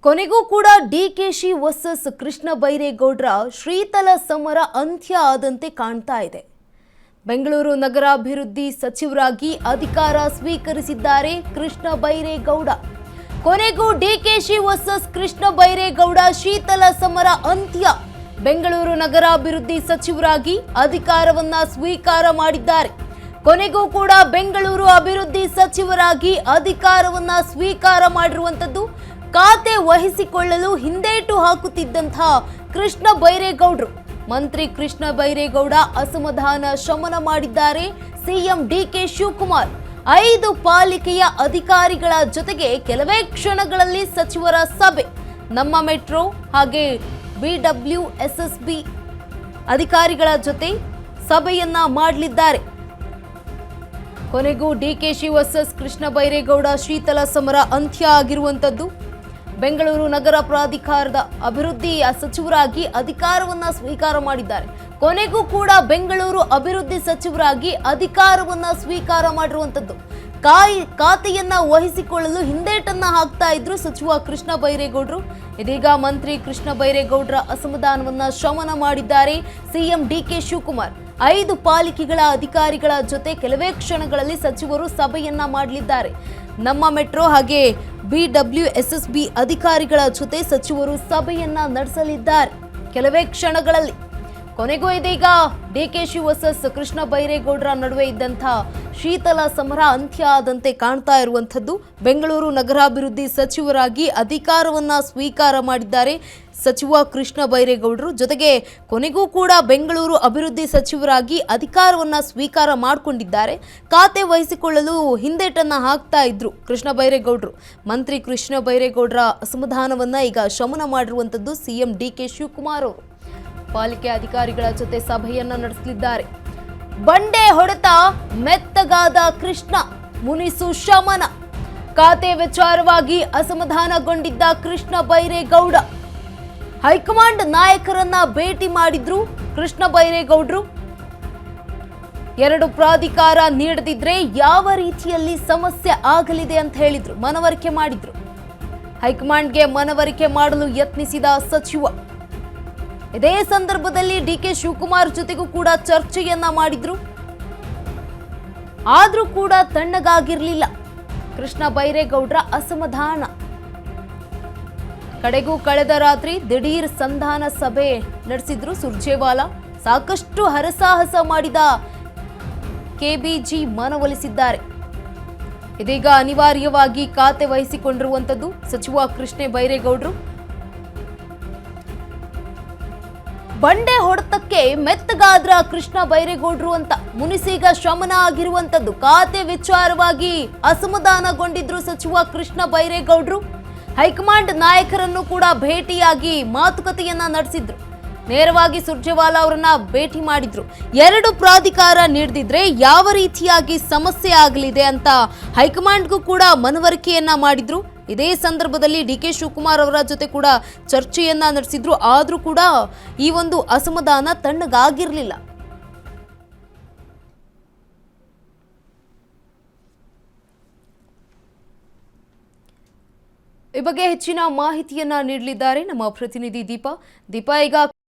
ಕೊನೆಗೂ ಕೂಡ ಡಿಕೆಶಿ ವರ್ಸಸ್ ಕೃಷ್ಣ ಬೈರೇಗೌಡರ ಶ್ರೀತಲ ಸಮರ ಅಂತ್ಯ ಆದಂತೆ ಕಾಣ್ತಾ ಇದೆ. ಬೆಂಗಳೂರು ನಗರಾಭಿವೃದ್ಧಿ ಸಚಿವರಾಗಿ ಅಧಿಕಾರ ಸ್ವೀಕರಿಸಿದ್ದಾರೆ ಕೃಷ್ಣ ಬೈರೇಗೌಡ. ಕೊನೆಗೂ ಡಿಕೆಶಿ ವರ್ಸಸ್ ಕೃಷ್ಣ ಬೈರೇಗೌಡ ಶೀತಲ ಸಮರ ಅಂತ್ಯ. ಬೆಂಗಳೂರು ನಗರಾಭಿವೃದ್ಧಿ ಸಚಿವರಾಗಿ ಅಧಿಕಾರವನ್ನ ಸ್ವೀಕಾರ ಮಾಡಿದ್ದಾರೆ. ಕೊನೆಗೂ ಕೂಡ ಬೆಂಗಳೂರು ಅಭಿವೃದ್ಧಿ ಸಚಿವರಾಗಿ ಅಧಿಕಾರವನ್ನ ಸ್ವೀಕಾರ ಮಾಡಿರುವಂತದ್ದು ಖಾತೆ ವಹಿಸಿಕೊಳ್ಳಲು ಹಿಂದೇಟು ಹಾಕುತ್ತಿದ್ದಂತಹ ಕೃಷ್ಣ ಬೈರೇಗೌಡರು ಮಂತ್ರಿ ಕೃಷ್ಣ ಬೈರೇಗೌಡ ಅಸಮಾಧಾನ ಶಮನ ಮಾಡಿದ್ದಾರೆ. ಸಿಎಂ ಡಿಕೆ ಶಿವಕುಮಾರ್ 5 ಪಾಲಿಕೆಯ ಅಧಿಕಾರಿಗಳ ಜೊತೆಗೆ ಕೆಲವೇ ಕ್ಷಣಗಳಲ್ಲಿ ಸಚಿವರ ಸಭೆ. ನಮ್ಮ ಮೆಟ್ರೋ ಹಾಗೆ BWSSB ಅಧಿಕಾರಿಗಳ ಜೊತೆ ಸಭೆಯನ್ನ ಮಾಡಲಿದ್ದಾರೆ. ಕೊನೆಗೂ ಡಿಕೆಶಿ ವರ್ಸಸ್ ಕೃಷ್ಣ ಬೈರೇಗೌಡ ಶೀತಲ ಸಮರ ಅಂತ್ಯ ಆಗಿರುವಂತದ್ದು. ಬೆಂಗಳೂರು ನಗರ ಪ್ರಾಧಿಕಾರದ ಅಭಿವೃದ್ಧಿ ಸಚಿವರಾಗಿ ಅಧಿಕಾರವನ್ನ ಸ್ವೀಕಾರ ಮಾಡಿದ್ದಾರೆ. ಕೊನೆಗೂ ಕೂಡ ಬೆಂಗಳೂರು ಅಭಿವೃದ್ಧಿ ಸಚಿವರಾಗಿ ಅಧಿಕಾರವನ್ನ ಸ್ವೀಕಾರ ಮಾಡಿರುವಂತದ್ದು. ಖಾತೆಯನ್ನ ವಹಿಸಿಕೊಳ್ಳಲು ಹಿಂದೇಟನ್ನ ಹಾಕ್ತಾ ಇದ್ರು ಸಚಿವ ಕೃಷ್ಣ ಬೈರೇಗೌಡರು. ಇದೀಗ ಮಂತ್ರಿ ಕೃಷ್ಣ ಬೈರೇಗೌಡರ ಅಸಮಾಧಾನವನ್ನ ಶಮನ ಮಾಡಿದ್ದಾರೆ ಸಿಎಂ ಡಿಕೆ ಶಿವಕುಮಾರ್. 5 ಪಾಲಿಕೆಗಳ ಅಧಿಕಾರಿಗಳ ಜೊತೆ ಕೆಲವೇ ಕ್ಷಣಗಳಲ್ಲಿ ಸಚಿವರು ಸಭೆಯನ್ನ ಮಾಡಲಿದ್ದಾರೆ. ನಮ್ಮ ಮೆಟ್ರೋ ಹಾಗೆ BWSSB ಅಧಿಕಾರಿಗಳ ಜೊತೆ ಸಚಿವರು ಸಭೆಯನ್ನ ನಡೆಸಲಿದ್ದಾರೆ ಕೆಲವೇ ಕ್ಷಣಗಳಲ್ಲಿ. ಕೊನೆಗೂ ಇದೀಗ ಡಿಕೆಶಿ ವರ್ಸಸ್ ಕೃಷ್ಣ ಬೈರೇಗೌಡರ ನಡುವೆ ಇದ್ದಂತಹ ಶೀತಲ ಸಮರ ಅಂತ್ಯ ಆದಂತೆ ಕಾಣ್ತಾ ಇರುವಂಥದ್ದು. ಬೆಂಗಳೂರು ನಗರಾಭಿವೃದ್ಧಿ ಸಚಿವರಾಗಿ ಅಧಿಕಾರವನ್ನ ಸ್ವೀಕಾರ ಮಾಡಿದ್ದಾರೆ ಸಚಿವ ಕೃಷ್ಣ ಬೈರೇಗೌಡರು. ಜೊತೆಗೆ ಕೊನೆಗೂ ಕೂಡ ಬೆಂಗಳೂರು ಅಭಿವೃದ್ಧಿ ಸಚಿವರಾಗಿ ಅಧಿಕಾರವನ್ನ ಸ್ವೀಕಾರ ಮಾಡಿಕೊಂಡಿದ್ದಾರೆ. ಖಾತೆ ವಹಿಸಿಕೊಳ್ಳಲು ಹಿಂದೇಟನ್ನ ಹಾಕ್ತಾ ಇದ್ರು ಕೃಷ್ಣ ಬೈರೇಗೌಡರು. ಮಂತ್ರಿ ಕೃಷ್ಣ ಬೈರೇಗೌಡರ ಅಸಮಾಧಾನವನ್ನ ಈಗ ಶಮನ ಮಾಡಿರುವಂಥದ್ದು ಸಿಎಂ ಡಿಕೆ ಶಿವಕುಮಾರ್ ಅವರು. ಪಾಲಿಕೆ ಅಧಿಕಾರಿಗಳ ಜೊತೆ ಸಭೆಯನ್ನ ನಡೆಸಲಿದ್ದಾರೆ. ಬಂಡೆ ಹೊಡೆತ ಮೆತ್ತಗಾದ ಕೃಷ್ಣ, ಮುನಿಸು ಶಮನ. ಖಾತೆ ವಿಚಾರವಾಗಿ ಅಸಮಾಧಾನಗೊಂಡಿದ್ದ ಕೃಷ್ಣ ಬೈರೇಗೌಡ ಹೈಕಮಾಂಡ್ ನಾಯಕರನ್ನ ಭೇಟಿ ಮಾಡಿದ್ರು ಕೃಷ್ಣ ಬೈರೇಗೌಡರು. 2 ಪ್ರಾಧಿಕಾರ ನೀಡದಿದ್ರೆ ಯಾವ ರೀತಿಯಲ್ಲಿ ಸಮಸ್ಯೆ ಆಗಲಿದೆ ಅಂತ ಹೇಳಿದ್ರು, ಮನವರಿಕೆ ಮಾಡಿದ್ರು. ಹೈಕಮಾಂಡ್ಗೆ ಮನವರಿಕೆ ಮಾಡಲು ಯತ್ನಿಸಿದ ಸಚಿವ. ಇದೇ ಸಂದರ್ಭದಲ್ಲಿ ಡಿಕೆ ಶಿವಕುಮಾರ್ ಜೊತೆಗೂ ಕೂಡ ಚರ್ಚೆಯನ್ನ ಮಾಡಿದ್ರು. ಆದ್ರೂ ಕೂಡ ತಣ್ಣಗಾಗಿರ್ಲಿಲ್ಲ ಕೃಷ್ಣ ಬೈರೇಗೌಡರ ಅಸಮಾಧಾನ. ಕಡೆಗೂ ಕಳೆದ ರಾತ್ರಿ ದಿಢೀರ್ ಸಂಧಾನ ಸಭೆ ನಡೆಸಿದ್ರು ಸುರ್ಜೇವಾಲಾ. ಸಾಕಷ್ಟು ಹರಸಾಹಸ ಮಾಡಿದ KBG ಮನವೊಲಿಸಿದ್ದಾರೆ. ಇದೀಗ ಅನಿವಾರ್ಯವಾಗಿ ಖಾತೆ ವಹಿಸಿಕೊಂಡಿರುವಂತದ್ದು ಸಚಿವ ಕೃಷ್ಣ ಬೈರೇಗೌಡರು. ಬಂಡೆ ಹೊಡೆತಕ್ಕೆ ಮೆತ್ತಗಾದ್ರ ಕೃಷ್ಣ ಬೈರೇಗೌಡರು ಅಂತ ಮುನಿಸೀಗ ಶಮನ ಆಗಿರುವಂತದ್ದು. ಖಾತೆ ವಿಚಾರವಾಗಿ ಅಸಮಾಧಾನಗೊಂಡಿದ್ರು ಸಚಿವ ಕೃಷ್ಣ ಬೈರೇಗೌಡರು. ಹೈಕಮಾಂಡ್ ನಾಯಕರನ್ನು ಕೂಡ ಭೇಟಿಯಾಗಿ ಮಾತುಕತೆಯನ್ನ ನಡೆಸಿದ್ರು. ನೇರವಾಗಿ ಸುರ್ಜೇವಾಲಾ ಅವರನ್ನ ಭೇಟಿ ಮಾಡಿದ್ರು. 2 ಪ್ರಾಧಿಕಾರ ನೀಡದಿದ್ರೆ ಯಾವ ರೀತಿಯಾಗಿ ಸಮಸ್ಯೆ ಆಗಲಿದೆ ಅಂತ ಹೈಕಮಾಂಡ್ಗೂ ಕೂಡ ಮನವರಿಕೆಯನ್ನ ಮಾಡಿದ್ರು. ಇದೇ ಸಂದರ್ಭದಲ್ಲಿ ಡಿಕೆ ಶಿವಕುಮಾರ್ ಅವರ ಜೊತೆ ಕೂಡ ಚರ್ಚೆಯನ್ನ ನಡೆಸಿದ್ರು. ಆದ್ರೂ ಕೂಡ ಈ ಒಂದು ಅಸಮಾಧಾನ ತಣ್ಣಗಾಗಿರ್ಲಿಲ್ಲ. ಈ ಬಗ್ಗೆ ಹೆಚ್ಚಿನ ಮಾಹಿತಿಯನ್ನ ನೀಡಲಿದ್ದಾರೆ ನಮ್ಮ ಪ್ರತಿನಿಧಿ ದೀಪಾ. ಈಗ